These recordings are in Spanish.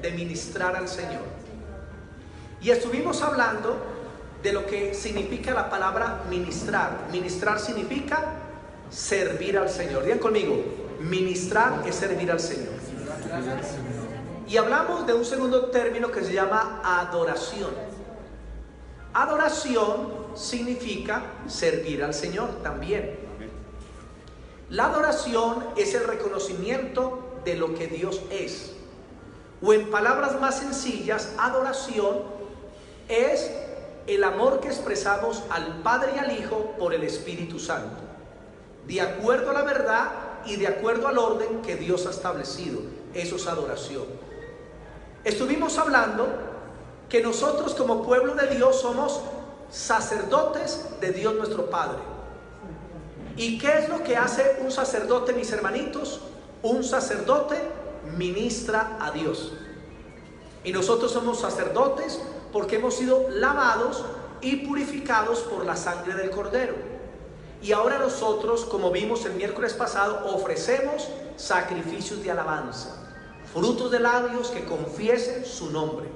de ministrar al Señor. Y estuvimos hablando de lo que significa la palabra ministrar. Ministrar significa servir al Señor. Digan conmigo, ministrar es servir al Señor. Y hablamos de un segundo término que se llama adoración. Adoración significa servir al Señor también. La adoración es el reconocimiento de lo que Dios es. O en palabras más sencillas, adoración es el amor que expresamos al Padre y al Hijo por el Espíritu Santo, de acuerdo a la verdad y de acuerdo al orden que Dios ha establecido. Eso es adoración. Estuvimos hablando que nosotros como pueblo de Dios somos sacerdotes de Dios nuestro Padre. ¿Y qué es lo que hace un sacerdote, mis hermanitos? Un sacerdote ministra a Dios. Y nosotros somos sacerdotes porque hemos sido lavados y purificados por la sangre del Cordero. Y ahora nosotros, como vimos el miércoles pasado, ofrecemos sacrificios de alabanza, frutos de labios que confiesen su nombre.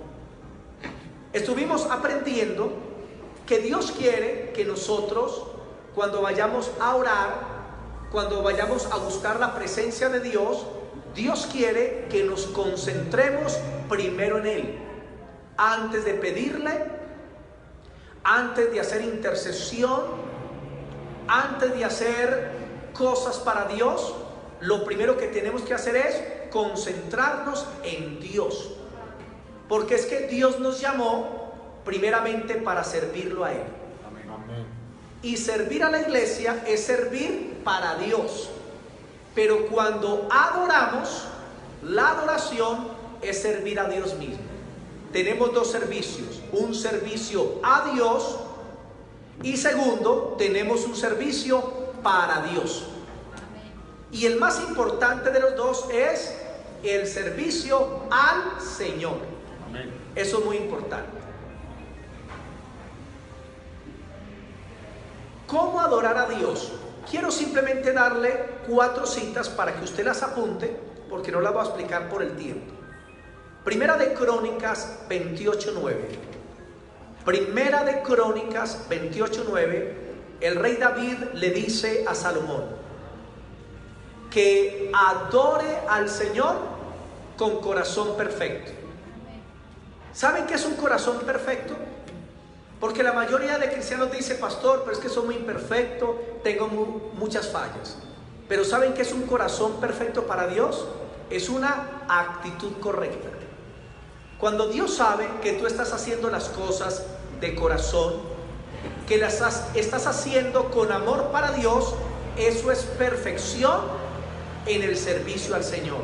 Estuvimos aprendiendo que Dios quiere que nosotros, cuando vayamos a orar, cuando vayamos a buscar la presencia de Dios, Dios quiere que nos concentremos primero en Él. Antes de pedirle, antes de hacer intercesión, antes de hacer cosas para Dios, lo primero que tenemos que hacer es concentrarnos en Dios. Porque es que Dios nos llamó primeramente para servirlo a Él. Amén. Y servir a la iglesia es servir para Dios. Pero cuando adoramos, la adoración es servir a Dios mismo. Tenemos dos servicios: un servicio a Dios y segundo, tenemos un servicio para Dios. Y el más importante de los dos es el servicio al Señor. Amén. Eso es muy importante. ¿Cómo adorar a Dios? Quiero simplemente darle 4 citas para que usted las apunte, porque no las voy a explicar por el tiempo. Primera de Crónicas 28:9. Primera de Crónicas 28:9. El rey David le dice a Salomón que adore al Señor con corazón perfecto. ¿Saben qué es un corazón perfecto? Porque la mayoría de cristianos dice: pastor, pero es que soy muy imperfecto, tengo muchas fallas. Pero ¿saben qué es un corazón perfecto para Dios? Es una actitud correcta. Cuando Dios sabe que tú estás haciendo las cosas de corazón, que las estás haciendo con amor para Dios, eso es perfección en el servicio al Señor.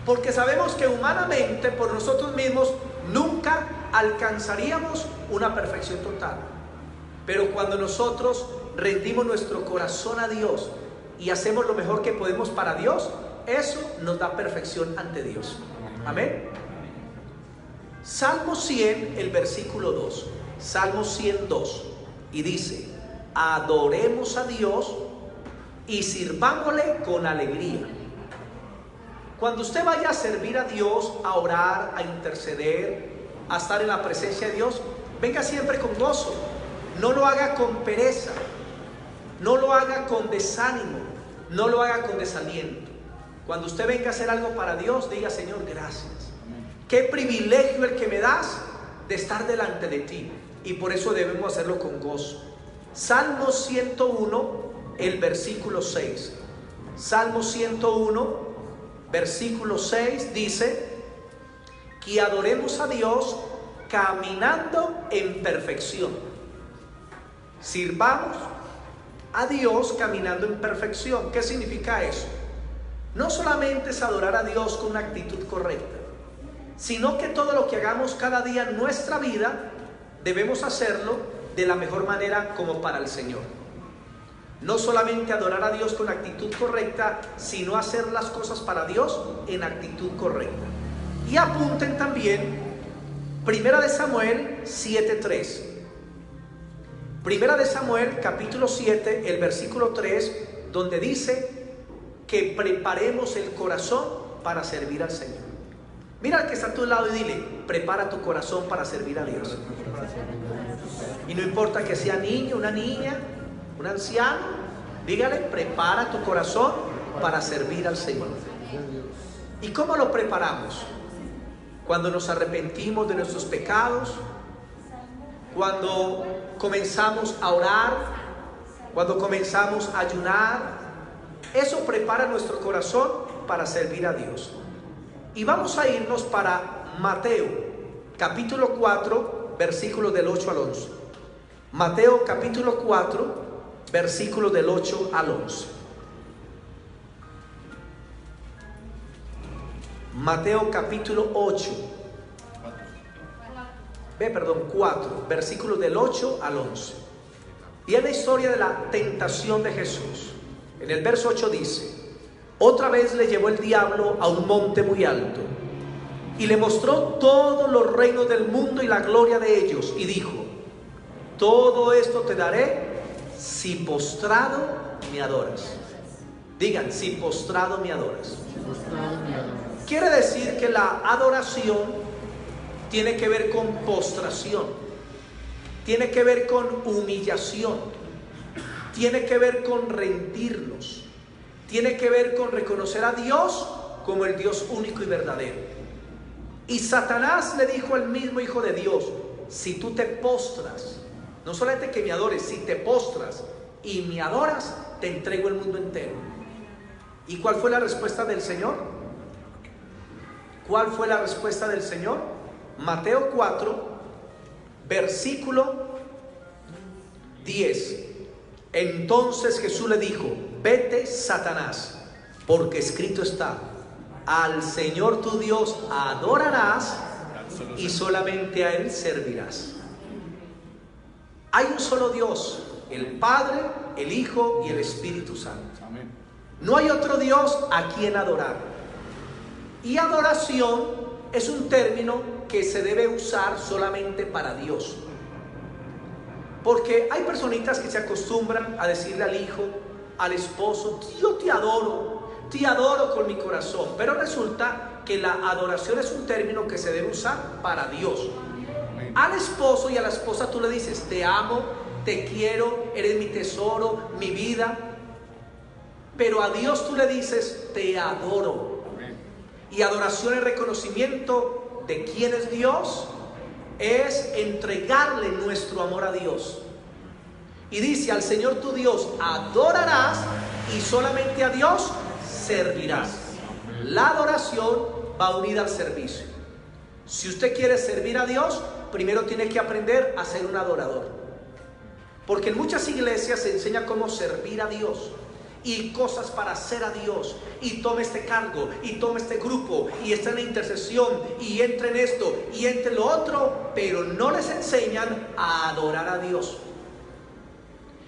Porque sabemos que humanamente, por nosotros mismos, nunca alcanzaríamos una perfección total. Pero cuando nosotros rendimos nuestro corazón a Dios y hacemos lo mejor que podemos para Dios, eso nos da perfección ante Dios. Amén. Salmo 100, el versículo 2. Salmo 102. Y dice: adoremos a Dios y sirvámosle con alegría. Cuando usted vaya a servir a Dios, a orar, a interceder, a estar en la presencia de Dios, venga siempre con gozo. No lo haga con pereza, no lo haga con desánimo, no lo haga con desaliento. Cuando usted venga a hacer algo para Dios, diga: Señor, gracias. Qué privilegio el que me das de estar delante de ti. Y por eso debemos hacerlo con gozo. Salmo 101, el versículo 6. Salmo 101, versículo 6 dice: que adoremos a Dios caminando en perfección. Sirvamos a Dios caminando en perfección. ¿Qué significa eso? No solamente es adorar a Dios con una actitud correcta, sino que todo lo que hagamos cada día en nuestra vida debemos hacerlo de la mejor manera como para el Señor. No solamente adorar a Dios con actitud correcta, sino hacer las cosas para Dios en actitud correcta. Y apunten también Primera de Samuel 7:3. Primera de Samuel capítulo 7, el versículo 3, donde dice que preparemos el corazón para servir al Señor. Mira al que está a tu lado y dile, prepara tu corazón para servir a Dios. Y no importa que sea niño, una niña, un anciano, dígale, prepara tu corazón para servir al Señor. ¿Y cómo lo preparamos? Cuando nos arrepentimos de nuestros pecados, cuando comenzamos a orar, cuando comenzamos a ayunar. Eso prepara nuestro corazón para servir a Dios. Y vamos a irnos para Mateo, capítulo 4, versículos del 8 al 11. Mateo, capítulo 4, versículos del 8 al 11. Mateo, capítulo 4, versículos del 8 al 11. Y es la historia de la tentación de Jesús. En el verso 8 dice: otra vez le llevó el diablo a un monte muy alto y le mostró todos los reinos del mundo y la gloria de ellos, y dijo: todo esto te daré si postrado me adoras. Digan, si postrado me adoras. Quiere decir que la adoración tiene que ver con postración, tiene que ver con humillación, tiene que ver con rendirnos, tiene que ver con reconocer a Dios como el Dios único y verdadero. Y Satanás le dijo al mismo Hijo de Dios: si tú te postras, no solamente que me adores, si te postras y me adoras, te entrego el mundo entero. ¿Y cuál fue la respuesta del Señor? ¿Cuál fue la respuesta del Señor? Mateo 4, versículo 10. Entonces Jesús le dijo: vete, Satanás, porque escrito está: al Señor tu Dios adorarás y solamente a Él servirás. Hay un solo Dios, el Padre, el Hijo y el Espíritu Santo. No hay otro Dios a quien adorar. Y adoración es un término que se debe usar solamente para Dios. Porque hay personitas que se acostumbran a decirle al hijo, al esposo: yo te adoro con mi corazón. Pero resulta que la adoración es un término que se debe usar para Dios. Al esposo y a la esposa tú le dices: te amo, te quiero, eres mi tesoro, mi vida. Pero a Dios tú le dices: te adoro. Y adoración es reconocimiento de quién es Dios, es entregarle nuestro amor a Dios. Y dice: al Señor tu Dios adorarás y solamente a Dios servirás. La adoración va unida al servicio. Si usted quiere servir a Dios, primero tiene que aprender a ser un adorador. Porque en muchas iglesias se enseña cómo servir a Dios y cosas para hacer a Dios, y tome este cargo, y tome este grupo, y está en la intercesión, y entre en esto, y entre lo otro, pero no les enseñan a adorar a Dios.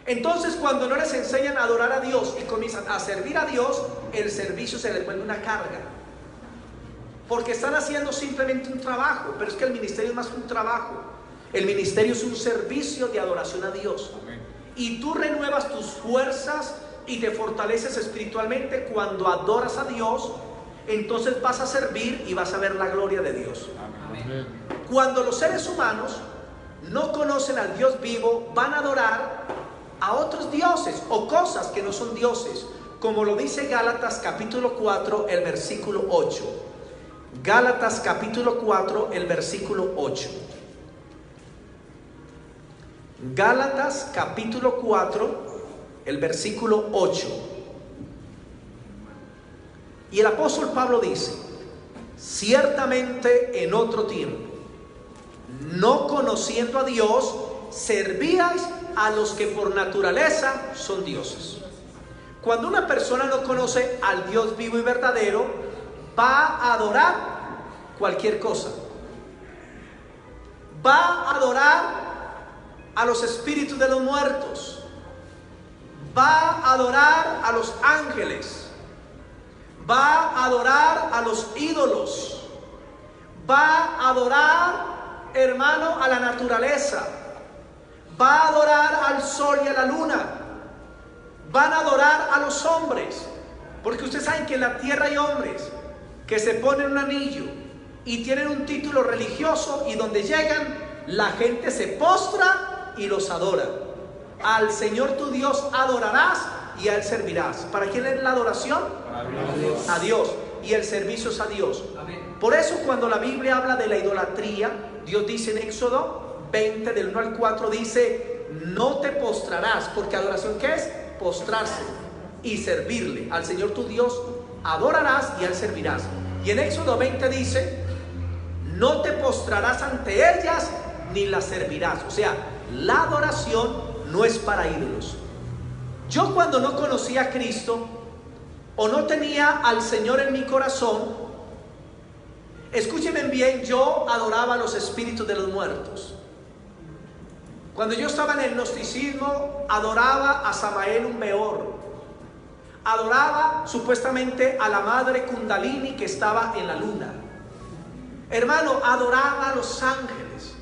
Entonces, cuando no les enseñan a adorar a Dios y comienzan a servir a Dios, el servicio se les vuelve una carga, porque están haciendo simplemente un trabajo. Pero es que el ministerio es más que un trabajo. El ministerio es un servicio de adoración a Dios. Y tú renuevas tus fuerzas y te fortaleces espiritualmente cuando adoras a Dios. Entonces vas a servir y vas a ver la gloria de Dios. Amén. Cuando los seres humanos no conocen al Dios vivo, van a adorar a otros dioses o cosas que no son dioses, como lo dice Gálatas capítulo 4, el versículo 8. Gálatas capítulo 4, el versículo 8. Gálatas capítulo 4, el versículo 8. Y el apóstol Pablo dice: ciertamente en otro tiempo, no conociendo a Dios, servíais a los que por naturaleza son dioses. Cuando una persona no conoce al Dios vivo y verdadero, va a adorar cualquier cosa. Va a adorar a los espíritus de los muertos. Va a adorar a los ángeles. Va a adorar a los ídolos. Va a adorar, hermano, a la naturaleza. Va a adorar al sol y a la luna. Van a adorar a los hombres. Porque ustedes saben que en la tierra hay hombres que se ponen un anillo y tienen un título religioso y donde llegan la gente se postra y los adora. Al Señor tu Dios adorarás y a Él servirás. ¿Para quién es la adoración? A Dios. A Dios. Y el servicio es a Dios. Amén. Por eso cuando la Biblia habla de la idolatría, Dios dice en Éxodo 20 del 1 al 4, dice: no te postrarás, porque adoración ¿qué es? Postrarse y servirle. Al Señor tu Dios adorarás y a Él servirás. Y en Éxodo 20 dice: no te postrarás ante ellas ni las servirás. O sea, la adoración no es para ídolos. Yo cuando no conocía a Cristo o no tenía al Señor en mi corazón, escúchenme bien, yo adoraba a los espíritus de los muertos. Cuando yo estaba en el gnosticismo, adoraba a Samael un Beor, adoraba supuestamente a la madre Kundalini que estaba en la luna. Hermano, adoraba a los ángeles,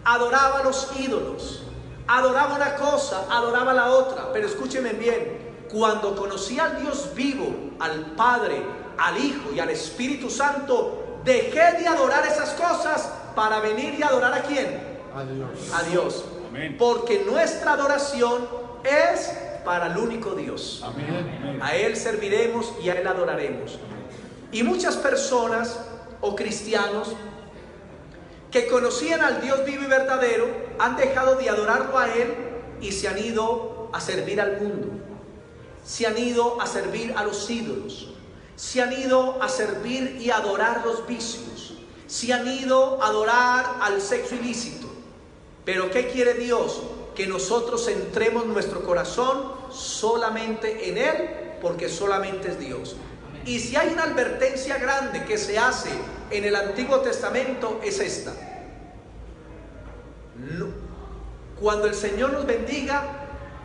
adoraba a los ídolos, adoraba una cosa, adoraba la otra. Pero escúchenme bien, cuando conocí al Dios vivo, al Padre, al Hijo y al Espíritu Santo, dejé de adorar esas cosas para venir y adorar ¿a quién? A Dios. A Dios. Amén. Porque nuestra adoración es para el único Dios. Amén. A Él serviremos y a Él adoraremos. Y muchas personas o cristianos que conocían al Dios vivo y verdadero han dejado de adorarlo a Él y se han ido a servir al mundo, se han ido a servir a los ídolos, se han ido a servir y adorar los vicios, se han ido a adorar al sexo ilícito. Pero ¿qué quiere Dios? Que nosotros centremos nuestro corazón solamente en Él, porque solamente es Dios. Y si hay una advertencia grande que se hace en el Antiguo Testamento, es esta: cuando el Señor nos bendiga,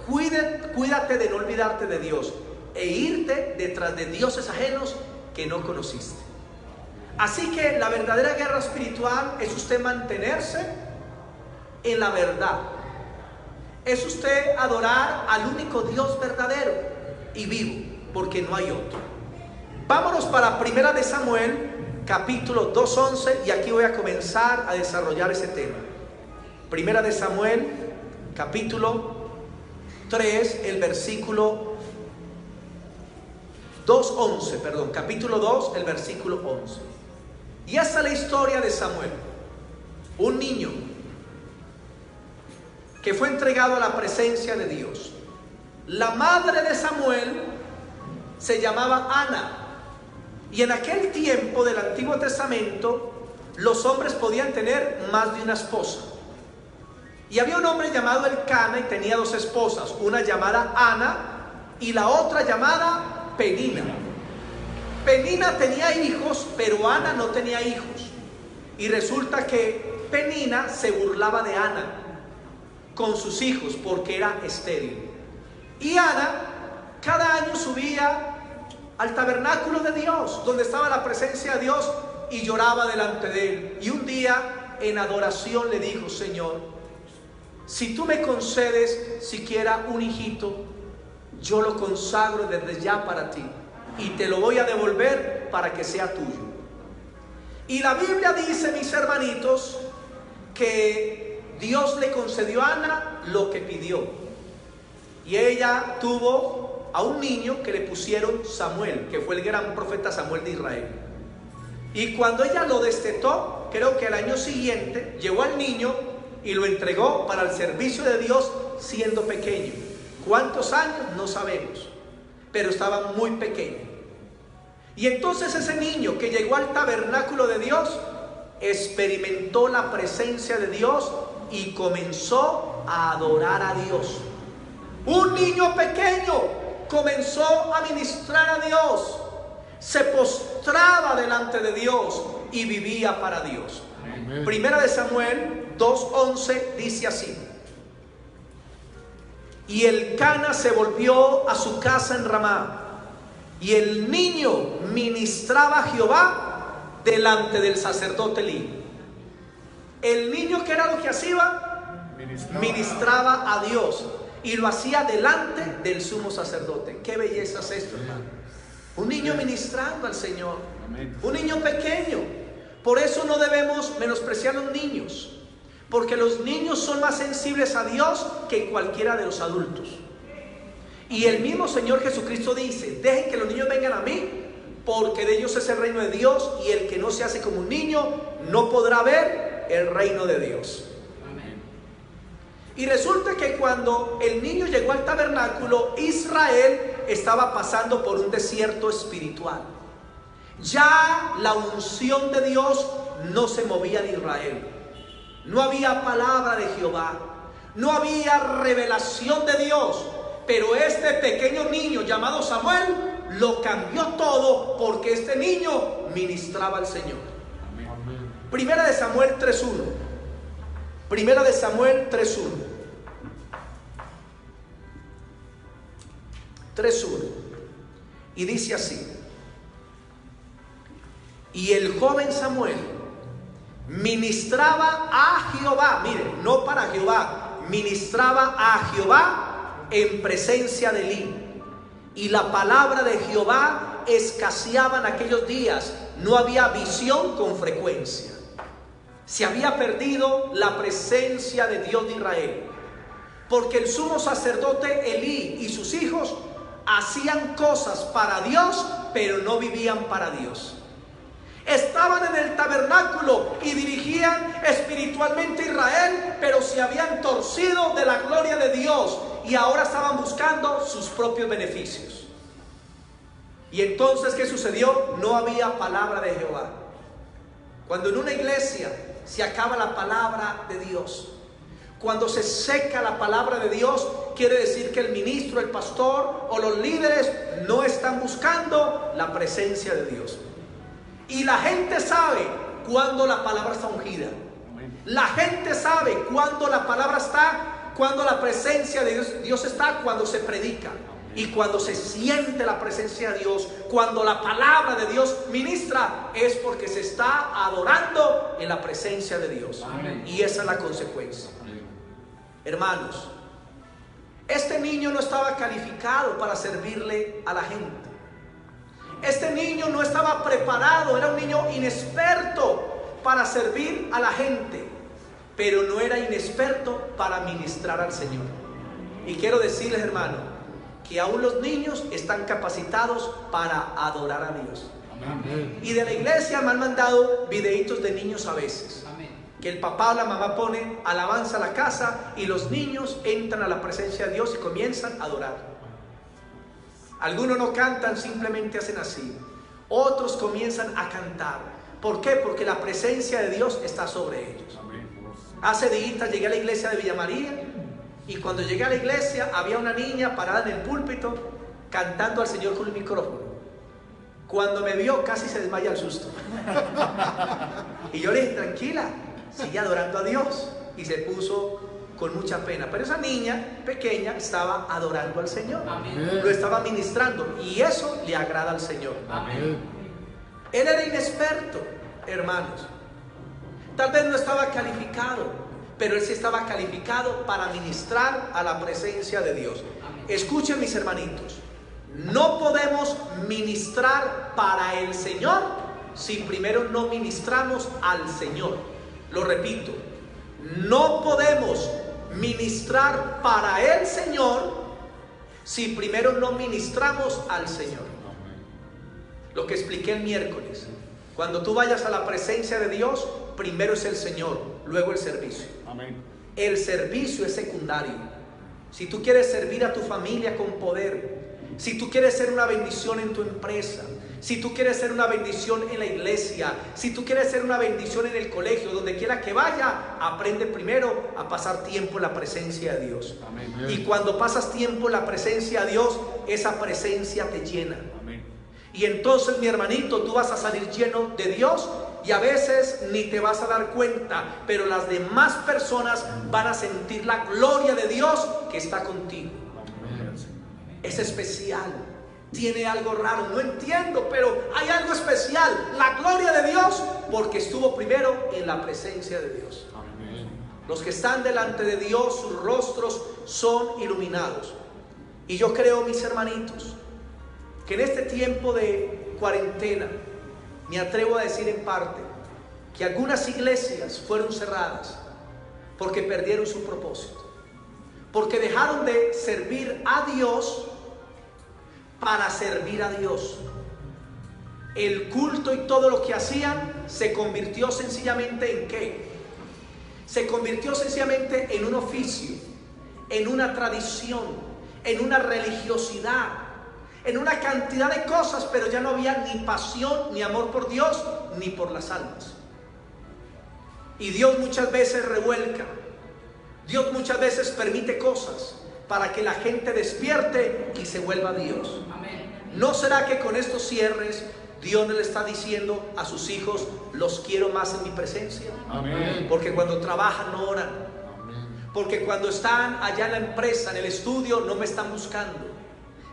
cuídate de no olvidarte de Dios e irte detrás de dioses ajenos que no conociste. Así que la verdadera guerra espiritual es usted mantenerse en la verdad, es usted adorar al único Dios verdadero y vivo, porque no hay otro. Vámonos para Primera de Samuel, capítulo 2:11, y aquí voy a comenzar a desarrollar ese tema. Primera de Samuel, capítulo 3, el versículo 2:11, perdón, capítulo 2, el versículo 11. Y esta es la historia de Samuel, un niño que fue entregado a la presencia de Dios. La madre de Samuel se llamaba Ana. Y en aquel tiempo del Antiguo Testamento, los hombres podían tener más de una esposa. Y había un hombre llamado Elcana y tenía dos esposas, una llamada Ana y la otra llamada Penina. Penina tenía hijos, pero Ana no tenía hijos. Y resulta que Penina se burlaba de Ana con sus hijos porque era estéril. Y Ana cada año subía al tabernáculo de Dios, donde estaba la presencia de Dios, y lloraba delante de Él. Y un día en adoración le dijo: Señor, si tú me concedes siquiera un hijito, yo lo consagro desde ya para ti y te lo voy a devolver para que sea tuyo. Y la Biblia dice, mis hermanitos, que Dios le concedió a Ana lo que pidió, y ella tuvo a un niño que le pusieron Samuel, que fue el gran profeta Samuel de Israel. Y cuando ella lo destetó, creo que al año siguiente, llevó al niño y lo entregó para el servicio de Dios siendo pequeño. ¿Cuántos años? No sabemos, pero estaba muy pequeño. Y entonces ese niño que llegó al tabernáculo de Dios experimentó la presencia de Dios y comenzó a adorar a Dios. Un niño pequeño comenzó a ministrar a Dios, se postraba delante de Dios y vivía para Dios. Amén. Primera de Samuel 2:11 dice así: y Elcana se volvió a su casa en Ramá, y el niño ministraba a Jehová delante del sacerdote Elí. El niño, ¿qué era lo que hacía? Ministraba a Dios. Y lo hacía delante del sumo sacerdote. Qué belleza es esto, hermano. Un niño ministrando al Señor. Un niño pequeño. Por eso no debemos menospreciar a los niños, porque los niños son más sensibles a Dios que cualquiera de los adultos. Y el mismo Señor Jesucristo dice: dejen que los niños vengan a mí, porque de ellos es el reino de Dios, y el que no se hace como un niño no podrá ver el reino de Dios. Amén. Y resulta que cuando el niño llegó al tabernáculo, Israel estaba pasando por un desierto espiritual. Ya la unción de Dios no se movía en Israel. No había palabra de Jehová, no había revelación de Dios. Pero este pequeño niño llamado Samuel lo cambió todo, porque este niño ministraba al Señor. Amén. Primera de Samuel 3:1. Primera de Samuel 3:1. 3:1. Y dice así: y el joven Samuel ministraba a Jehová. Mire, no para Jehová, ministraba a Jehová en presencia de Elí. Y la palabra de Jehová escaseaba en aquellos días. No había visión con frecuencia. Se había perdido la presencia de Dios de Israel, porque el sumo sacerdote Elí y sus hijos hacían cosas para Dios, pero no vivían para Dios. Estaban en el tabernáculo y dirigían espiritualmente a Israel, pero se habían torcido de la gloria de Dios y ahora estaban buscando sus propios beneficios. Y entonces, ¿qué sucedió? No había palabra de Jehová. Cuando en una iglesia se acaba la palabra de Dios, cuando se seca la palabra de Dios, quiere decir que el ministro, el pastor o los líderes no están buscando la presencia de Dios. Y la gente sabe cuando la palabra está ungida. La gente sabe cuando la palabra está, cuando la presencia de Dios está, cuando se predica. Y cuando se siente la presencia de Dios, cuando la palabra de Dios ministra, es porque se está adorando en la presencia de Dios. Amén. Y esa es la consecuencia. Amén. Hermanos, este niño no estaba calificado para servirle a la gente. Este niño no estaba preparado, era un niño inexperto para servir a la gente, pero no era inexperto para ministrar al Señor. Y quiero decirles, hermano, que aún los niños están capacitados para adorar a Dios. Amén. Y de la iglesia me han mandado videitos de niños a veces. Amén. Que el papá o la mamá ponen alabanza a la casa y los niños entran a la presencia de Dios y comienzan a adorar. Algunos no cantan, simplemente hacen así. Otros comienzan a cantar. ¿Por qué? Porque la presencia de Dios está sobre ellos. Hace días llegué a la iglesia de Villa María, y cuando llegué a la iglesia había una niña parada en el púlpito cantando al Señor con el micrófono. Cuando me vio casi se desmaya al susto. Y yo le dije: tranquila, sigue adorando a Dios. Y se puso con mucha pena. Pero esa niña pequeña estaba adorando al Señor. Amén. Lo estaba ministrando, y eso le agrada al Señor. Amén. Él era inexperto, hermanos. Tal vez no estaba calificado, pero él sí estaba calificado para ministrar a la presencia de Dios. Amén. Escuchen, mis hermanitos, no podemos ministrar para el Señor si primero no ministramos al Señor. Lo repito, no podemos ministrar para el Señor si primero no ministramos al Señor. Lo que expliqué el miércoles: cuando tú vayas a la presencia de Dios, primero es el Señor, luego el servicio. Amén. El servicio es secundario. Si tú quieres servir a tu familia con poder, si tú quieres ser una bendición en tu empresa, si tú quieres ser una bendición en la iglesia, si tú quieres ser una bendición en el colegio, donde quiera que vaya, aprende primero a pasar tiempo en la presencia de Dios. Amén. Y cuando pasas tiempo en la presencia de Dios, esa presencia te llena. Amén. Y entonces, mi hermanito, tú vas a salir lleno de Dios, y a veces ni te vas a dar cuenta, pero las demás personas van a sentir la gloria de Dios que está contigo. Amén. Es especial. Tiene algo raro, no entiendo, pero hay algo especial, la gloria de Dios, porque estuvo primero en la presencia de Dios. Amén. Los que están delante de Dios, sus rostros son iluminados. Y yo creo, mis hermanitos, que en este tiempo de cuarentena, me atrevo a decir en parte, que algunas iglesias fueron cerradas porque perdieron su propósito, porque dejaron de servir a Dios para servir a Dios. El culto y todo lo que hacían se convirtió sencillamente ¿en qué? Se convirtió sencillamente en un oficio, en una tradición, en una religiosidad, en una cantidad de cosas, pero ya no había ni pasión, ni amor por Dios, ni por las almas. Y Dios muchas veces revuelca, Dios muchas veces permite cosas para que la gente despierte y se vuelva a Dios. ¿No será que con estos cierres Dios no le está diciendo a sus hijos, los quiero más en mi presencia? Amén. Porque cuando trabajan no oran. Amén. Porque cuando están allá en la empresa, en el estudio, no me están buscando.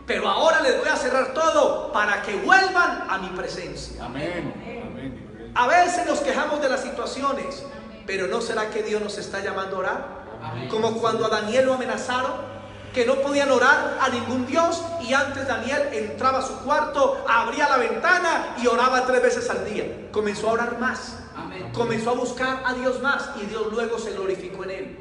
Pero ahora les voy a cerrar todo para que vuelvan a mi presencia. Amén. Amén. A veces nos quejamos de las situaciones, pero ¿no será que Dios nos está llamando a orar? Amén. Como cuando a Daniel lo amenazaron, que no podían orar a ningún Dios, y antes Daniel entraba a su cuarto, abría la ventana y oraba 3 veces al día. Comenzó a orar más. Amén. Comenzó a buscar a Dios más, y Dios luego se glorificó en él.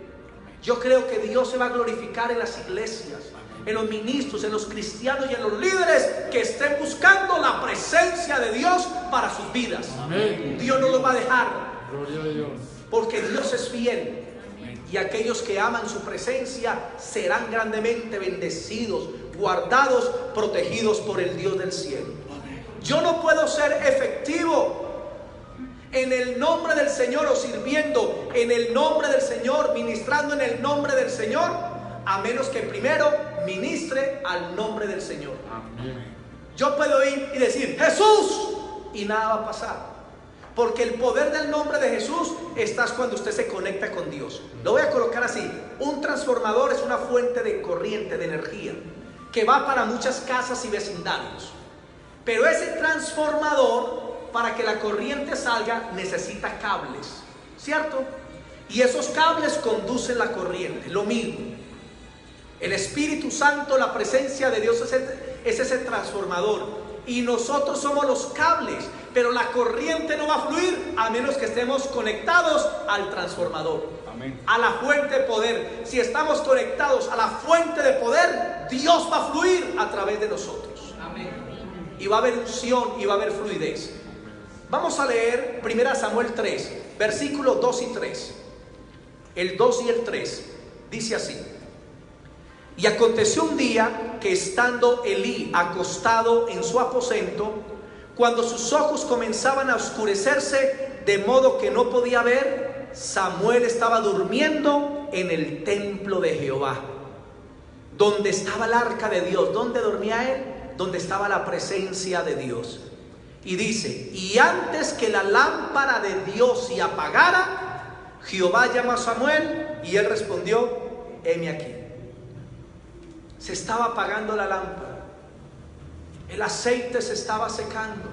Yo creo que Dios se va a glorificar en las iglesias, en los ministros, en los cristianos y en los líderes que estén buscando la presencia de Dios para sus vidas. Amén. Dios no los va a dejar. Gloria a Dios. Porque Dios es fiel. Y aquellos que aman su presencia serán grandemente bendecidos, guardados, protegidos por el Dios del cielo. Yo no puedo ser efectivo en el nombre del Señor, o sirviendo en el nombre del Señor, ministrando en el nombre del Señor, a menos que primero ministre al nombre del Señor. Yo puedo ir y decir Jesús, y nada va a pasar. Porque el poder del nombre de Jesús está cuando usted se conecta con Dios. Lo voy a colocar así: un transformador es una fuente de corriente, de energía, que va para muchas casas y vecindarios. Pero ese transformador, para que la corriente salga, necesita cables, ¿cierto? Y esos cables conducen la corriente. Lo mismo, el Espíritu Santo, la presencia de Dios es ese transformador. Y nosotros somos los cables, pero la corriente no va a fluir a menos que estemos conectados al transformador. Amén. A la fuente de poder. Si estamos conectados a la fuente de poder, Dios va a fluir a través de nosotros. Amén. Y va a haber unción y va a haber fluidez. Vamos a leer 1 Samuel 3, versículos 2 y 3. El 2 y el 3 dice así: y aconteció un día que, estando Elí acostado en su aposento, cuando sus ojos comenzaban a oscurecerse de modo que no podía ver, Samuel estaba durmiendo en el templo de Jehová, donde estaba el arca de Dios. ¿Dónde dormía él? Donde estaba la presencia de Dios. Y dice: y antes que la lámpara de Dios se apagara, Jehová llamó a Samuel, y él respondió: heme aquí. Se estaba apagando la lámpara, el aceite se estaba secando,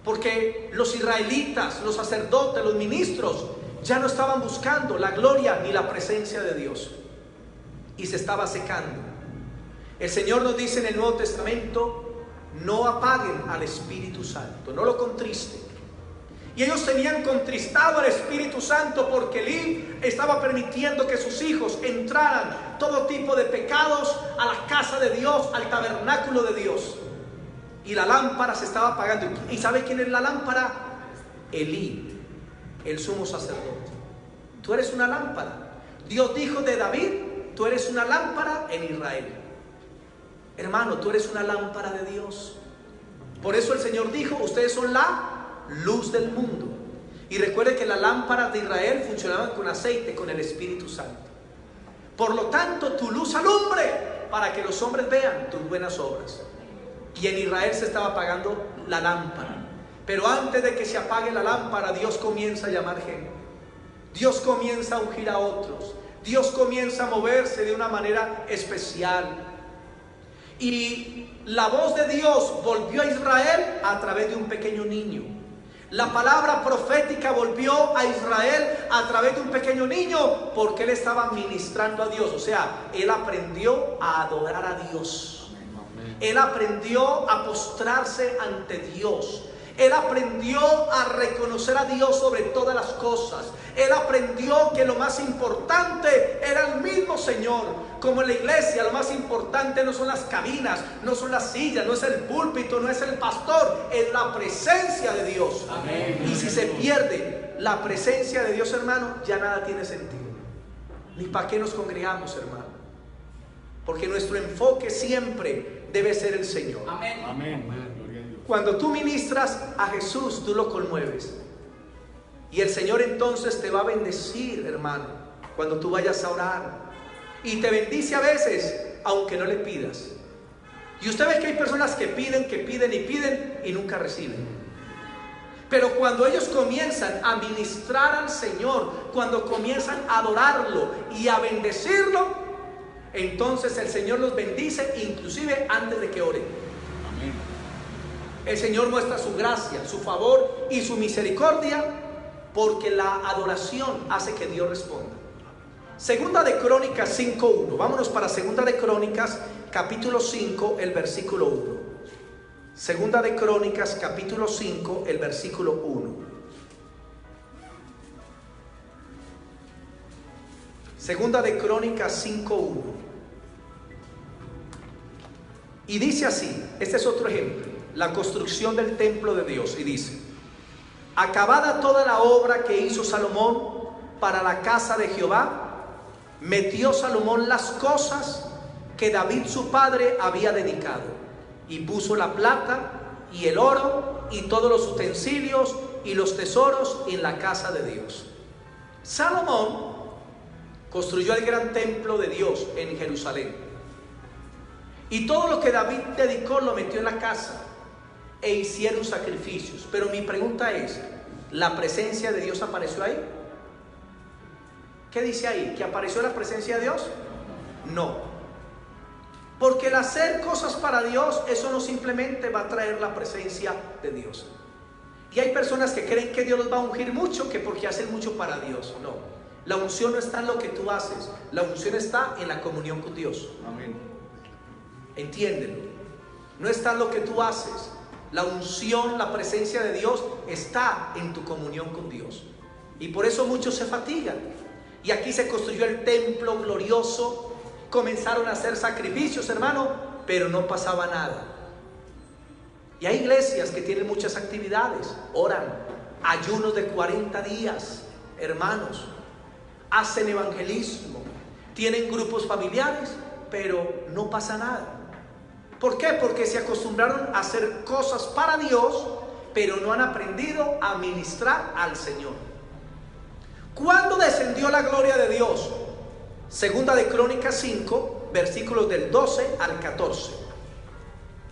porque los israelitas, los sacerdotes, los ministros ya no estaban buscando la gloria ni la presencia de Dios, y se estaba secando. El Señor nos dice en el Nuevo Testamento: no apaguen al Espíritu Santo, no lo contristen. Y ellos tenían contristado al Espíritu Santo porque Elí estaba permitiendo que sus hijos entraran todo tipo de pecados a la casa de Dios, al tabernáculo de Dios. Y la lámpara se estaba apagando. ¿Y sabe quién es la lámpara? Elí, el sumo sacerdote. Tú eres una lámpara. Dios dijo de David: tú eres una lámpara en Israel. Hermano, tú eres una lámpara de Dios. Por eso el Señor dijo: ustedes son la luz del mundo. Y recuerde que las lámparas de Israel funcionaban con aceite, con el Espíritu Santo. Por lo tanto, tu luz alumbre para que los hombres vean tus buenas obras. Y en Israel se estaba apagando la lámpara. Pero antes de que se apague la lámpara, Dios comienza a llamar gente. Dios comienza a ungir a otros. Dios comienza a moverse de una manera especial. Y la voz de Dios volvió a Israel a través de un pequeño niño. La palabra profética volvió a Israel a través de un pequeño niño, porque él estaba ministrando a Dios. O sea, él aprendió a adorar a Dios. Él aprendió a postrarse ante Dios. Él aprendió a reconocer a Dios sobre todas las cosas. Él aprendió que lo más importante era el mismo Señor. Como en la iglesia, lo más importante no son las cabinas, no son las sillas, no es el púlpito, no es el pastor, es la presencia de Dios. Amén. Y si se pierde la presencia de Dios, hermano, ya nada tiene sentido. Ni para qué nos congregamos, hermano. Porque nuestro enfoque siempre debe ser el Señor. Amén. Amén. Cuando tú ministras a Jesús, tú lo conmueves. Y el Señor entonces te va a bendecir, hermano, cuando tú vayas a orar. Y te bendice a veces, aunque no le pidas. Y usted ve que hay personas que piden y nunca reciben. Pero cuando ellos comienzan a ministrar al Señor, cuando comienzan a adorarlo y a bendecirlo, entonces el Señor los bendice, inclusive antes de que oren. Amén. El Señor muestra su gracia, su favor y su misericordia, porque la adoración hace que Dios responda. Segunda de Crónicas 5:1. Vámonos para Segunda de Crónicas, capítulo 5, el versículo 1. Segunda de Crónicas, capítulo 5, el versículo 1. Segunda de Crónicas 5:1. Y dice así, este es otro ejemplo. La construcción del templo de Dios, y dice: acabada toda la obra que hizo Salomón para la casa de Jehová, metió Salomón las cosas que David su padre había dedicado, y puso la plata y el oro y todos los utensilios y los tesoros en la casa de Dios. Salomón construyó el gran templo de Dios en Jerusalén, y todo lo que David dedicó lo metió en la casa, e hicieron sacrificios. Pero mi pregunta es, ¿la presencia de Dios apareció ahí? ¿Qué dice ahí? ¿Que apareció la presencia de Dios? No. Porque el hacer cosas para Dios, eso no simplemente va a traer la presencia de Dios. Y hay personas que creen que Dios los va a ungir mucho, que porque hacen mucho para Dios. No. La unción no está en lo que tú haces. La unción está en la comunión con Dios. Amén. Entiéndelo. No está en lo que tú haces. La unción, la presencia de Dios está en tu comunión con Dios. Y por eso muchos se fatigan. Y aquí se construyó el templo glorioso. Comenzaron a hacer sacrificios, hermano, pero no pasaba nada. Y hay iglesias que tienen muchas actividades. Oran, ayunos de 40 días, hermanos. Hacen evangelismo. Tienen grupos familiares, pero no pasa nada. ¿Por qué? Porque se acostumbraron a hacer cosas para Dios, pero no han aprendido a ministrar al Señor. ¿Cuándo descendió la gloria de Dios? Segunda de Crónicas 5, versículos del 12 al 14.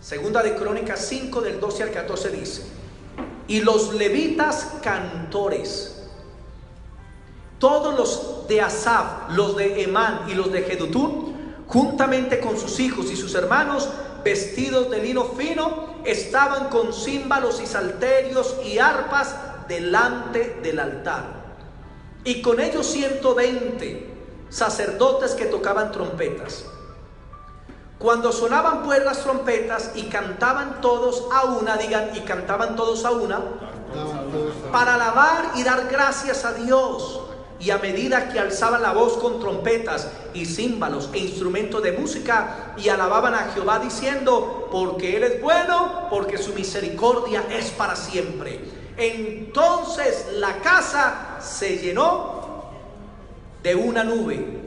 Segunda de Crónicas 5, del 12 al 14 dice: y los levitas cantores, todos los de Asaf, los de Emán y los de Jedutún, juntamente con sus hijos y sus hermanos, vestidos de lino fino, estaban con címbalos y salterios y arpas delante del altar. Y con ellos 120 sacerdotes que tocaban trompetas. Cuando sonaban pues las trompetas y cantaban todos a una, digan, y cantaban todos a una, para alabar y dar gracias a Dios. Y a medida que alzaban la voz con trompetas y címbalos e instrumentos de música, y alababan a Jehová diciendo: porque Él es bueno, porque su misericordia es para siempre. Entonces la casa se llenó de una nube,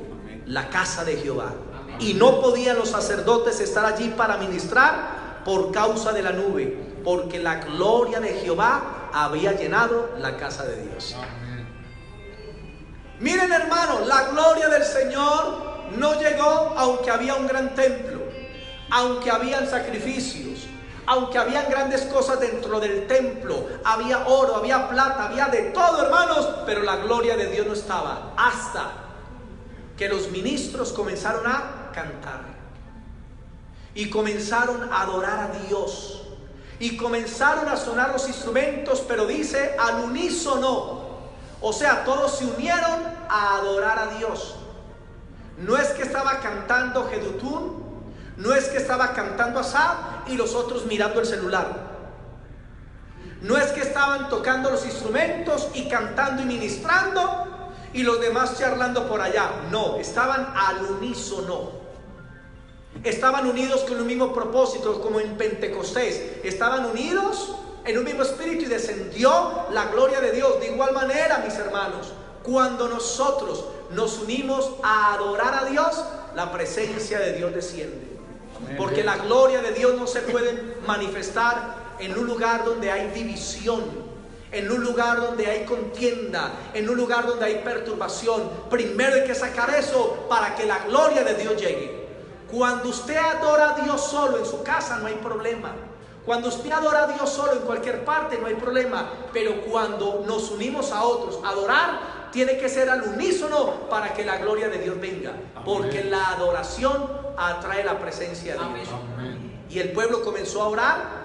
la casa de Jehová. Y no podían los sacerdotes estar allí para ministrar por causa de la nube, porque la gloria de Jehová había llenado la casa de Dios. Miren, hermanos, la gloria del Señor no llegó aunque había un gran templo, aunque habían sacrificios, aunque habían grandes cosas dentro del templo, había oro, había plata, había de todo, hermanos, pero la gloria de Dios no estaba, hasta que los ministros comenzaron a cantar y comenzaron a adorar a Dios y comenzaron a sonar los instrumentos, pero dice al unísono. O sea, todos se unieron a adorar a Dios. No es que estaba cantando Jedutún, no es que estaba cantando Asaf y los otros mirando el celular. No es que estaban tocando los instrumentos y cantando y ministrando y los demás charlando por allá. No, estaban al unísono. Estaban unidos con un mismo propósito, como en Pentecostés. Estaban unidos en un mismo espíritu y descendió la gloria de Dios. De igual manera, mis hermanos, cuando nosotros nos unimos a adorar a Dios, la presencia de Dios desciende. Porque la gloria de Dios no se puede manifestar en un lugar donde hay división, en un lugar donde hay contienda, en un lugar donde hay perturbación. Primero hay que sacar eso para que la gloria de Dios llegue. Cuando usted adora a Dios solo en su casa, no hay problema. Cuando usted adora a Dios solo en cualquier parte, no hay problema. Pero cuando nos unimos a otros, adorar tiene que ser al unísono para que la gloria de Dios venga. Porque la adoración atrae la presencia de Dios. Amén. Y el pueblo comenzó a orar.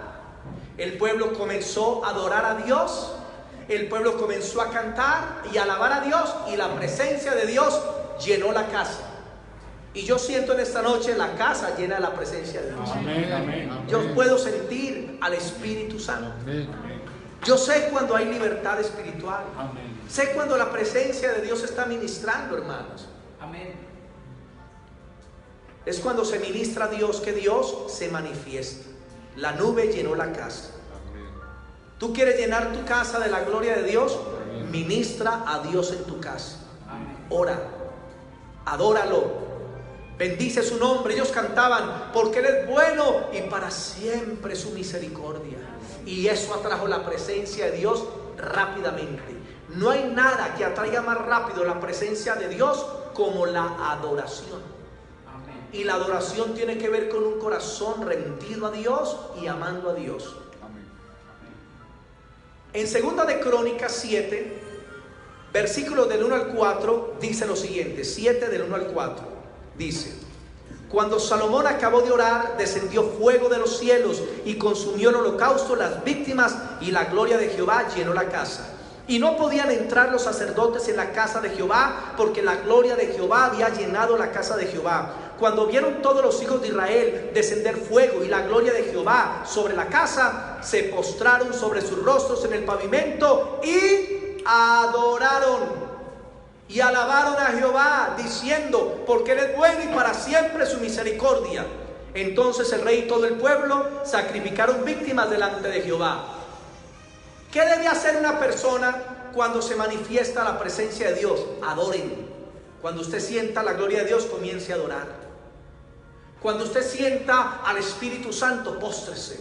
El pueblo comenzó a adorar a Dios. El pueblo comenzó a cantar y a alabar a Dios. Y la presencia de Dios llenó la casa. Y yo siento en esta noche la casa llena de la presencia de Dios. Amén, amén. Yo puedo sentir al Espíritu Santo. Amén. Yo sé cuando hay libertad espiritual. Amén. Sé cuando la presencia de Dios está ministrando, hermanos. Amén. Es cuando se ministra a Dios que Dios se manifiesta. La nube llenó la casa. ¿Tú quieres llenar tu casa de la gloria de Dios? Ministra a Dios en tu casa. Ora, adóralo, bendice su nombre. Ellos cantaban porque Él es bueno y para siempre su misericordia. Y eso atrajo la presencia de Dios rápidamente. No hay nada que atraiga más rápido la presencia de Dios como la adoración. Y la adoración tiene que ver con un corazón rendido a Dios y amando a Dios. En 2 de Crónicas 7, versículos del 1 al 4, dice lo siguiente. 7 del 1 al 4, dice: Cuando Salomón acabó de orar, descendió fuego de los cielos y consumió el holocausto, las víctimas, y la gloria de Jehová llenó la casa. Y no podían entrar los sacerdotes en la casa de Jehová, porque la gloria de Jehová había llenado la casa de Jehová. Cuando vieron todos los hijos de Israel descender fuego y la gloria de Jehová sobre la casa, se postraron sobre sus rostros en el pavimento y adoraron y alabaron a Jehová, diciendo: porque Él es bueno y para siempre su misericordia. Entonces el rey y todo el pueblo sacrificaron víctimas delante de Jehová. ¿Qué debe hacer una persona cuando se manifiesta la presencia de Dios? Adoren. Cuando usted sienta la gloria de Dios, comience a adorar. Cuando usted sienta al Espíritu Santo, póstrese.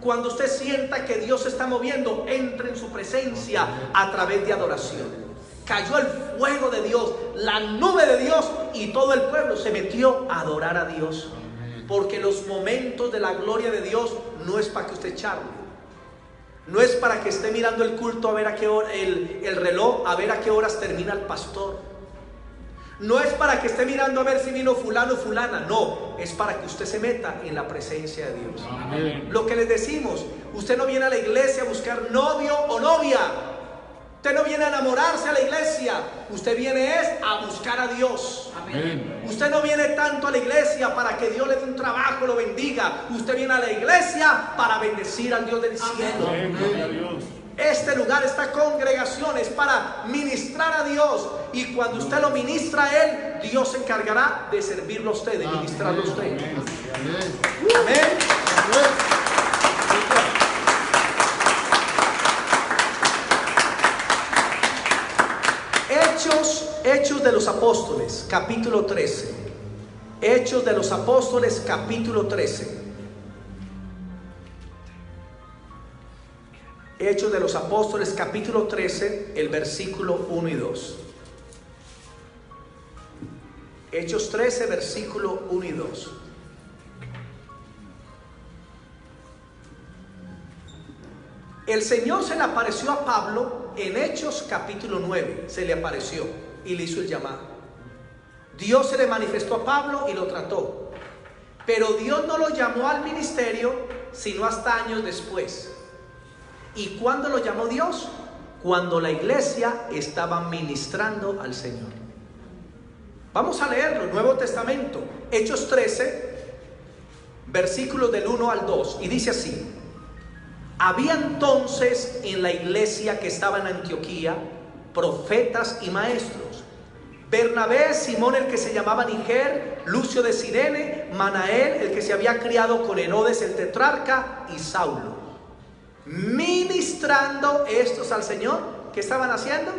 Cuando usted sienta que Dios se está moviendo, entre en su presencia a través de adoración. Cayó el fuego de Dios, la nube de Dios, y todo el pueblo se metió a adorar a Dios. Porque los momentos de la gloria de Dios no es para que usted charle. No es para que esté mirando el culto a ver a qué hora, el reloj, a ver a qué horas termina el pastor. No es para que esté mirando a ver si vino fulano o fulana. No, es para que usted se meta en la presencia de Dios. Amén. Lo que les decimos, usted no viene a la iglesia a buscar novio o novia. Usted no viene a enamorarse a la iglesia. Usted viene a buscar a Dios. Amén. Usted no viene tanto a la iglesia para que Dios le dé un trabajo, lo bendiga. Usted viene a la iglesia para bendecir al Dios del cielo. Amén. Este lugar, esta congregación es para ministrar a Dios. Y cuando usted lo ministra a Él, Dios se encargará de servirlo a usted, de ministrarlo a usted. Amén. Amén. Hechos de los Apóstoles, capítulo 13. Hechos de los Apóstoles, capítulo 13. Hechos de los Apóstoles, capítulo 13, el versículo 1 y 2. Hechos 13, versículo 1 y 2. El Señor se le apareció a Pablo en Hechos capítulo 9. Se le apareció y le hizo el llamado. Dios se le manifestó a Pablo y lo trató. Pero Dios no lo llamó al ministerio sino hasta años después. ¿Y cuándo lo llamó Dios? Cuando la iglesia estaba ministrando al Señor. Vamos a leerlo, Nuevo Testamento, Hechos 13, versículos del 1 al 2. Y dice así: Había entonces en la iglesia que estaba en Antioquía profetas y maestros: Bernabé, Simón el que se llamaba Niger, Lucio de Cirene, Manael el que se había criado con Herodes el tetrarca, y Saulo. Ministrando estos al Señor. ¿Qué estaban haciendo?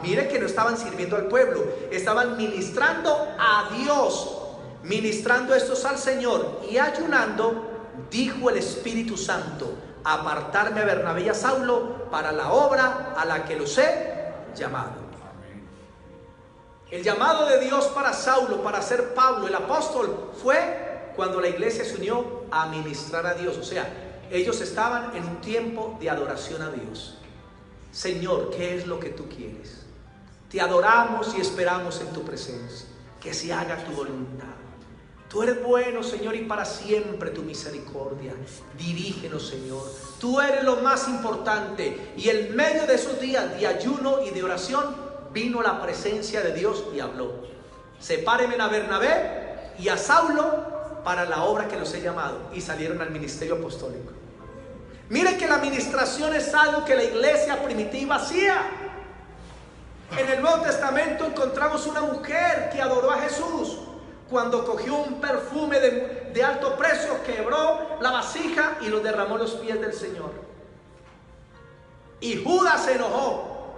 Mire que no estaban sirviendo al pueblo, estaban ministrando a Dios. Ministrando estos al Señor y ayunando, dijo el Espíritu Santo: apartarme a Bernabé y a Saulo para la obra a la que los he llamado. El llamado de Dios para Saulo, para ser Pablo, el apóstol, fue cuando la iglesia se unió a ministrar a Dios. O sea, ellos estaban en un tiempo de adoración a Dios. Señor, ¿qué es lo que tú quieres? Te adoramos y esperamos en tu presencia. Que se haga tu voluntad. Tú eres bueno, Señor, y para siempre tu misericordia. Dirígenos, Señor. Tú eres lo más importante. Y en medio de esos días de ayuno y de oración, vino la presencia de Dios y habló: sepárenme a Bernabé y a Saulo para la obra que los he llamado. Y salieron al ministerio apostólico. Miren que la administración es algo que la iglesia primitiva hacía. En el Nuevo Testamento encontramos una mujer que adoró a Jesús. Cuando cogió un perfume de alto precio, quebró la vasija y lo derramó a los pies del Señor. Y Judas se enojó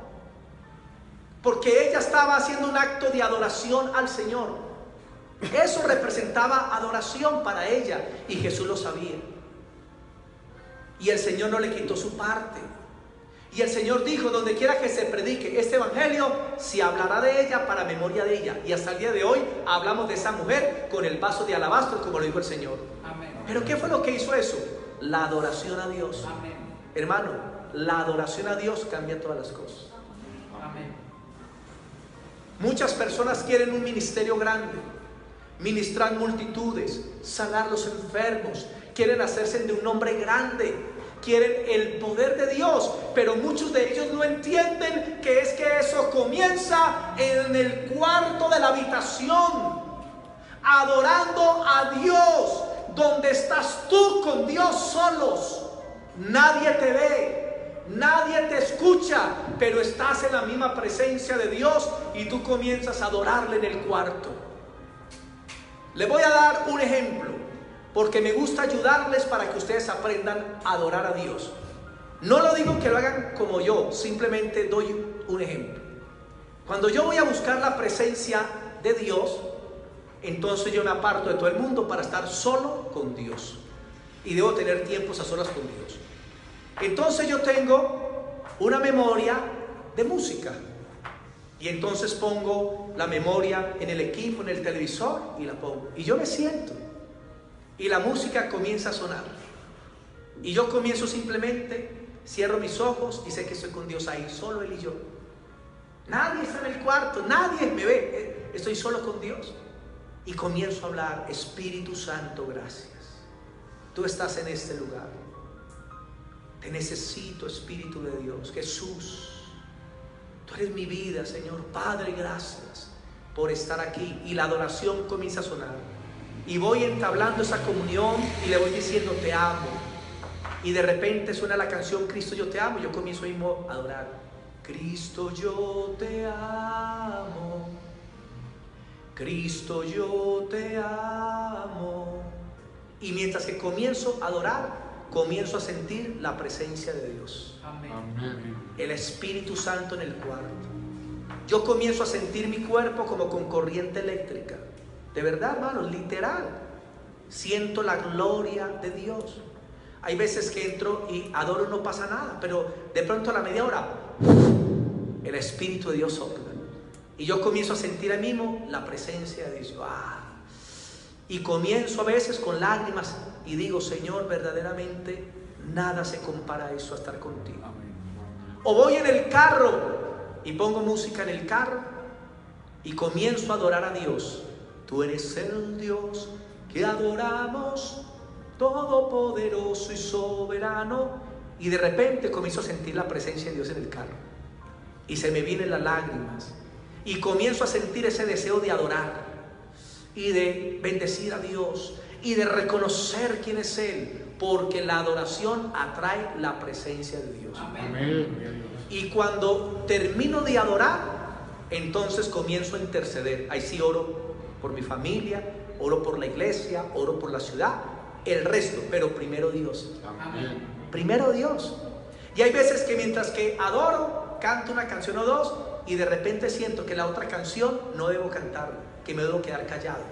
porque ella estaba haciendo un acto de adoración al Señor. Eso representaba adoración para ella, y Jesús lo sabía. Y el Señor no le quitó su parte. Y el Señor dijo: donde quiera que se predique este evangelio, se hablará de ella para memoria de ella. Y hasta el día de hoy hablamos de esa mujer con el vaso de alabastro, como lo dijo el Señor. Amén. Pero ¿qué fue lo que hizo eso? La adoración a Dios. Amén. Hermano, la adoración a Dios cambia todas las cosas. Amén. Muchas personas quieren un ministerio grande, ministrar multitudes, sanar los enfermos, quieren hacerse de un nombre grande, quieren el poder de Dios, pero muchos de ellos no entienden que es que eso comienza en el cuarto de la habitación, adorando a Dios, donde estás tú con Dios solos. Nadie te ve, nadie te escucha, pero estás en la misma presencia de Dios y tú comienzas a adorarle en el cuarto. Le voy a dar un ejemplo, porque me gusta ayudarles para que ustedes aprendan a adorar a Dios. No lo digo que lo hagan como yo, simplemente doy un ejemplo. Cuando yo voy a buscar la presencia de Dios, entonces yo me aparto de todo el mundo para estar solo con Dios. Y debo tener tiempos a solas con Dios. Entonces yo tengo una memoria de música. Y entonces pongo la memoria en el equipo, en el televisor, y la pongo. Y yo me siento. Y la música comienza a sonar. Y yo comienzo simplemente, cierro mis ojos y sé que estoy con Dios ahí, solo Él y yo. Nadie está en el cuarto, nadie me ve, estoy solo con Dios. Y comienzo a hablar: Espíritu Santo, gracias. Tú estás en este lugar. Te necesito, Espíritu de Dios. Jesús, tú eres mi vida, Señor. Padre, gracias por estar aquí. Y la adoración comienza a sonar. Y voy entablando esa comunión y le voy diciendo: te amo. Y de repente suena la canción Cristo, yo te amo. Yo comienzo mismo a adorar: Cristo, yo te amo. Cristo, yo te amo. Y mientras que comienzo a adorar, comienzo a sentir la presencia de Dios. Amén. El Espíritu Santo en el cuarto. Yo comienzo a sentir mi cuerpo como con corriente eléctrica. De verdad, hermanos, literal. Siento la gloria de Dios. Hay veces que entro y adoro y no pasa nada, pero de pronto a la media hora el Espíritu de Dios sopla. Y yo comienzo a sentir ahí mismo la presencia de Dios. Y comienzo a veces con lágrimas y digo: Señor, verdaderamente nada se compara a eso, a estar contigo. O voy en el carro y pongo música en el carro y comienzo a adorar a Dios. Tú eres el Dios que adoramos, todopoderoso y soberano. Y de repente comienzo a sentir la presencia de Dios en el carro. Y se me vienen las lágrimas. Y comienzo a sentir ese deseo de adorar y de bendecir a Dios. y de reconocer quién es Él, porque la adoración atrae la presencia de Dios. Amén. Y cuando termino de adorar, entonces comienzo a interceder. Ahí sí oro por mi familia, oro por la iglesia, oro por la ciudad, el resto, pero primero Dios. Amén. Primero Dios. Y hay veces que mientras que adoro, canto una canción o dos, y de repente siento que la otra canción no debo cantarla, que me debo quedar callado.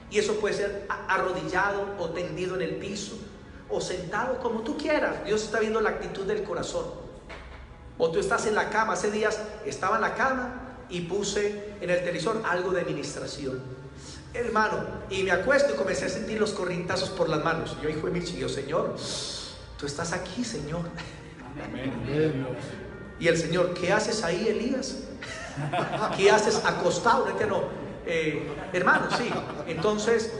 Y eso puede ser arrodillado o tendido en el piso o sentado, como tú quieras. Dios está viendo la actitud del corazón. O tú estás en la cama. Hace días estaba en la cama y puse en el televisor algo de ministración, hermano, y me acuesto y comencé a sentir los corrientazos por las manos. Yo, hijo de mi chico, Señor, tú estás aquí, Señor. Amén. Y el Señor, ¿qué haces ahí, Elías? ¿Qué haces acostado? No, hermano, sí. Entonces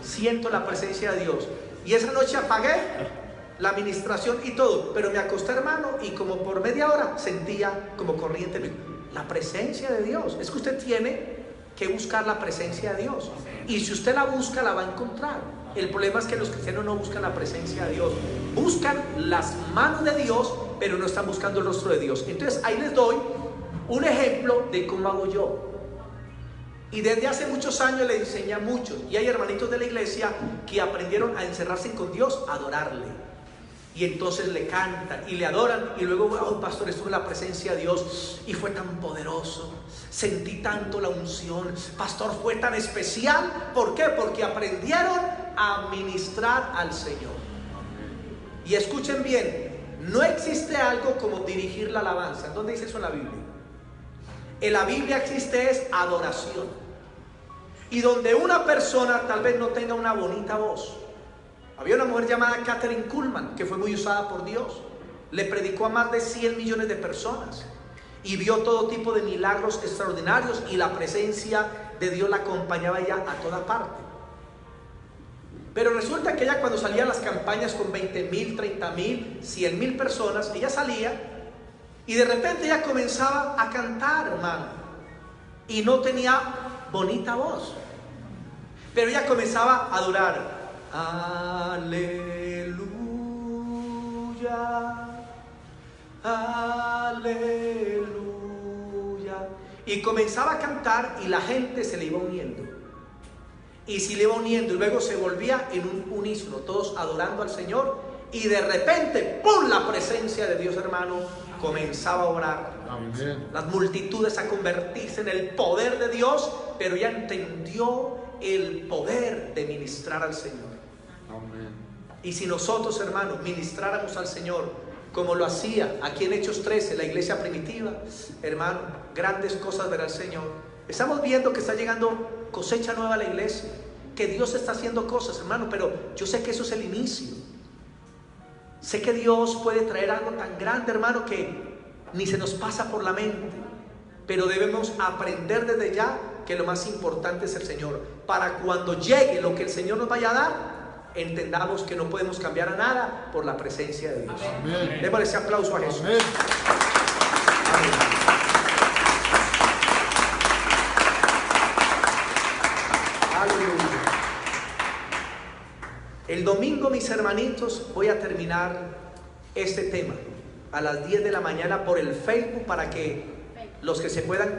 siento la presencia de Dios. Y esa noche apagué la administración y todo, pero me acosté, hermano, y como por media hora sentía como corriente la presencia de Dios. Es que usted tiene que buscar la presencia de Dios, y si usted la busca, la va a encontrar. El problema es que los cristianos no buscan la presencia de Dios, buscan las manos de Dios, pero no están buscando el rostro de Dios. Entonces ahí les doy un ejemplo de cómo hago yo. Y desde hace muchos años le enseñé a muchos, y hay hermanitos de la iglesia que aprendieron a encerrarse con Dios, a adorarle. Y entonces le cantan y le adoran, y luego, oh, pastor, estuve en la presencia de Dios y fue tan poderoso, sentí tanto la unción, pastor, fue tan especial. ¿Por qué? Porque aprendieron a ministrar al Señor. Y escuchen bien, no existe algo como dirigir la alabanza. ¿Dónde dice eso en la Biblia? En la Biblia existe es adoración. Y donde una persona tal vez no tenga una bonita voz. Había una mujer llamada Catherine Kuhlman, que fue muy usada por Dios. Le predicó a más de 100 millones de personas y vio todo tipo de milagros extraordinarios, y la presencia de Dios la acompañaba ya a toda parte. Pero resulta que ella, cuando salía a las campañas con 20,000, 30,000, 100,000 personas, ella salía y de repente ella comenzaba a cantar, hermano, y no tenía bonita voz, pero ella comenzaba a adorar. Aleluya, aleluya. Y comenzaba a cantar y la gente se le iba uniendo. Y se le iba uniendo y luego se volvía en un unísono, todos adorando al Señor. Y de repente, ¡pum!, la presencia de Dios, hermano, comenzaba a obrar. Amén. Las multitudes a convertirse en el poder de Dios, pero ella entendió el poder de ministrar al Señor. Amén. Y si nosotros, hermanos, ministráramos al Señor como lo hacía aquí en Hechos 13, la iglesia primitiva, hermano, grandes cosas verá el Señor. Estamos viendo que está llegando cosecha nueva a la iglesia, que Dios está haciendo cosas, hermano, pero yo sé que eso es el inicio. Sé que Dios puede traer algo tan grande, hermano, que ni se nos pasa por la mente, pero debemos aprender desde ya que lo más importante es el Señor, para cuando llegue lo que el Señor nos vaya a dar, entendamos que no podemos cambiar a nada por la presencia de Dios. Amén. Démosle ese aplauso a Jesús. Amén. Amén. Aleluya. El domingo, mis hermanitos, voy a terminar este tema a las 10 de la mañana por el Facebook, para que los que se puedan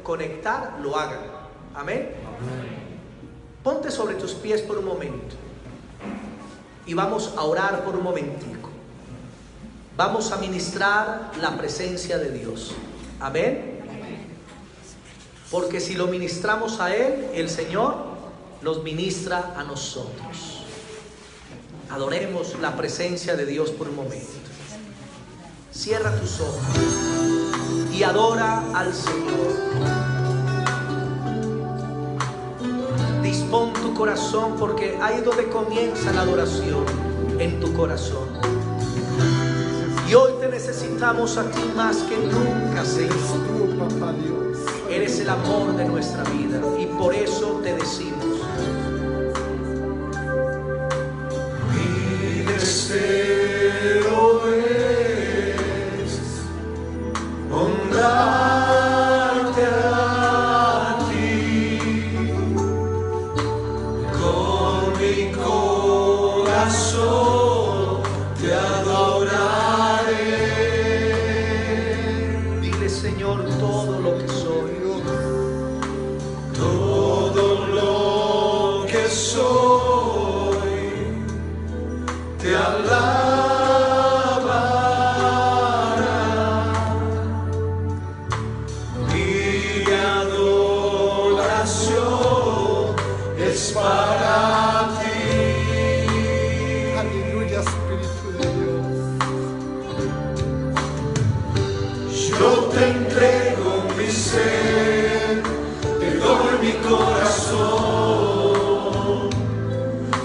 conectar lo hagan. Amén. Ponte sobre tus pies por un momento y vamos a orar por un momentico. Vamos a ministrar la presencia de Dios. Amén. Porque si lo ministramos a Él, el Señor nos ministra a nosotros. Adoremos la presencia de Dios por un momento. Cierra tus ojos y adora al Señor. Dispón tu corazón, porque ahí es donde comienza la adoración, en tu corazón. Y hoy te necesitamos a ti más que nunca, Señor. Eres el amor de nuestra vida y por eso te decimos: mi deseo es honrarte a ti con mi corazón. Señor, todo lo que soy. Todo lo que soy te alabará. Mi adoración es para ti. Aleluya, Espíritu de Dios. Yo te entrego mi ser, te doy mi corazón.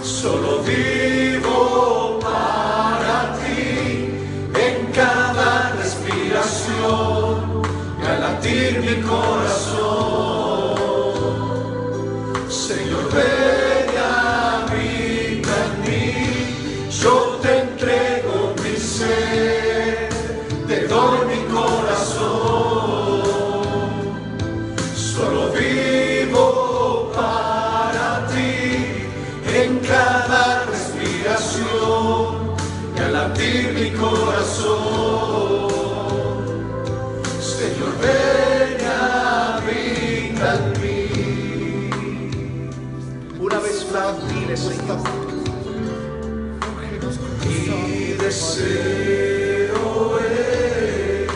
Solo vivo para ti en cada respiración y al latir mi corazón. Señor, ven y habita en mí. Yo te entrego mi ser, te doy mi corazón. Solo vivo para ti en cada respiración y al latir mi corazón. Señor, ven y habita en mí. Una vez más, dile, Señor. Mi deseo es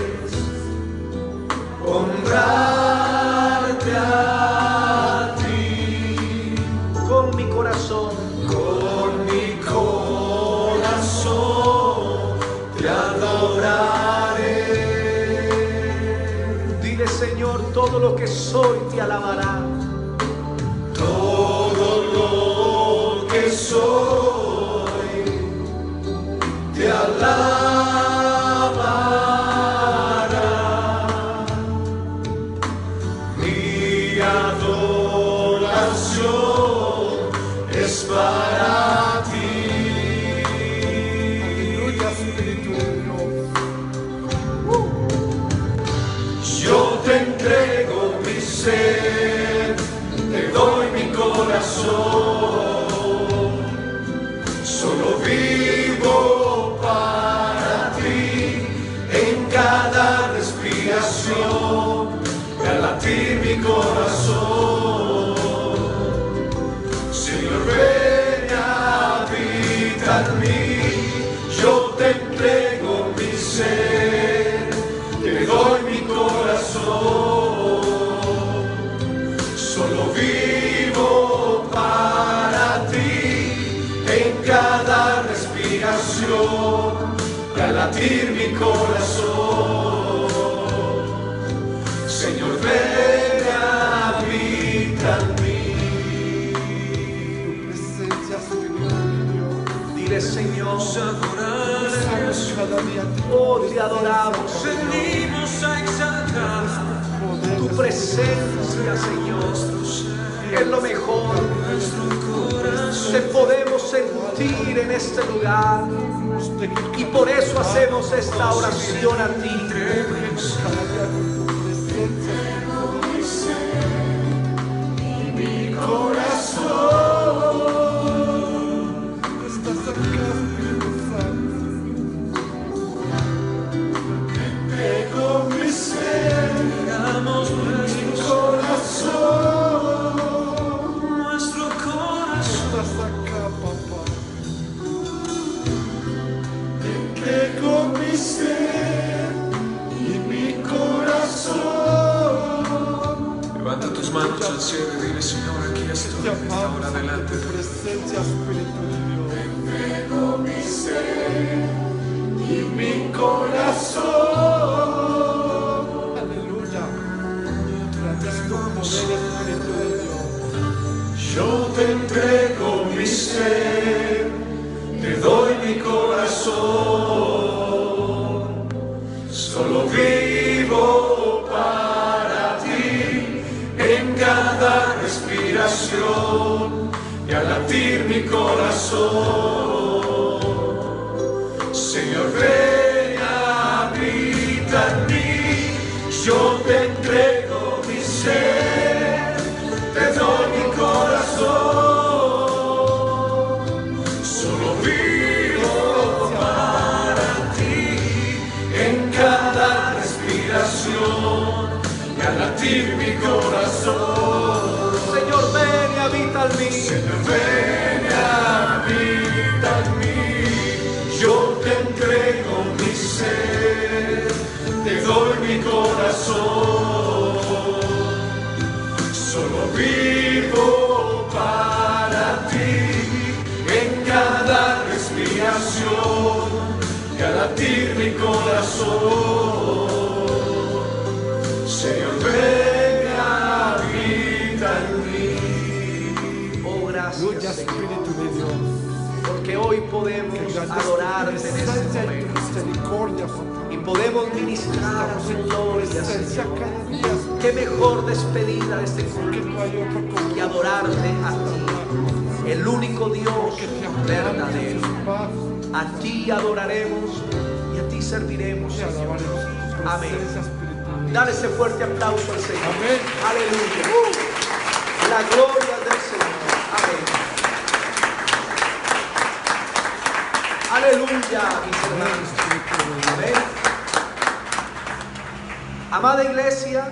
honrarte a ti. Con mi corazón, Con mi corazón te adoraré. dile, Señor, todo lo que soy te alabará. Todo lo que soy te alabará. Mi adoración es para ti. Aleluya, Espíritu de Dios. Yo te entrego mi ser, te doy mi corazón. Solo vivo para ti en cada respiración y al latir mi corazón. Señor, ven y habita en mí. Yo te entrego mi ser, te doy mi corazón. Solo vivo para ti en cada respiración y al latir mi corazón. Señor, ven y habita en mí. Tu presencia, Espíritu de Dios. Dile, Señor, Usamos cada día oh, te adoramos, Señor. Venimos a exaltar poder. Tu presencia, Señor, es lo mejor. Te podemos sentir en este lugar y por eso hacemos esta oración a ti. Cada día con tu presencia, mi corazón. estás acá, Espíritu Santo. Entrego mi ser, damos nuestro corazón, nuestro corazón. Estás acá, papá. Entrego mi ser y mi corazón. Levanta tus manos al cielo y dile, Señor, aquí estoy Te en esta amamos hora ante delante tu de ti. presencia, Espíritu de Dios. Entrego mi ser y mi corazón. Aleluya. Gracias tu poder, Espíritu de Dios. Yo te entrego mi ser, te doy mi corazón. Solo vivo para ti en cada respiración y al latir mi corazón. Señor, ven y habita en mí. Yo te entrego mi ser, te doy mi corazón. Solo vivo para ti en cada respiración y al latir mi corazón. Señor, ven y habita en mí. Señor, ven y habita en mí. Yo te entrego mi ser, te doy mi corazón. Solo vivo para ti en cada respiración y al latir mi corazón. Señor, ven y habita en mí. Oh, gracias, Gloria Señor, Spirito di Dio. porque hoy podemos Che grande adorarte en este presenza e momento misericordia con y podemos ministrar Estamos tu en tu gloria, presencia Señor. cada día. Qué mejor despedida de este Que culto no hay otro como y adorarte a ti, el único Dios que te amamos, verdadero. Jesús. A ti adoraremos y a ti serviremos, Te Señor. alabaremos en tu Amén. presencia espiritual. Dale ese fuerte aplauso al Señor. Amén. Aleluya. La gloria del Señor. Amén. Aleluya, mis hermanos. Amén. Amada iglesia,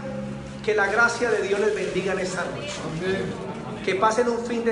que la gracia de Dios les bendiga en esta noche. Amén. Que pasen un fin de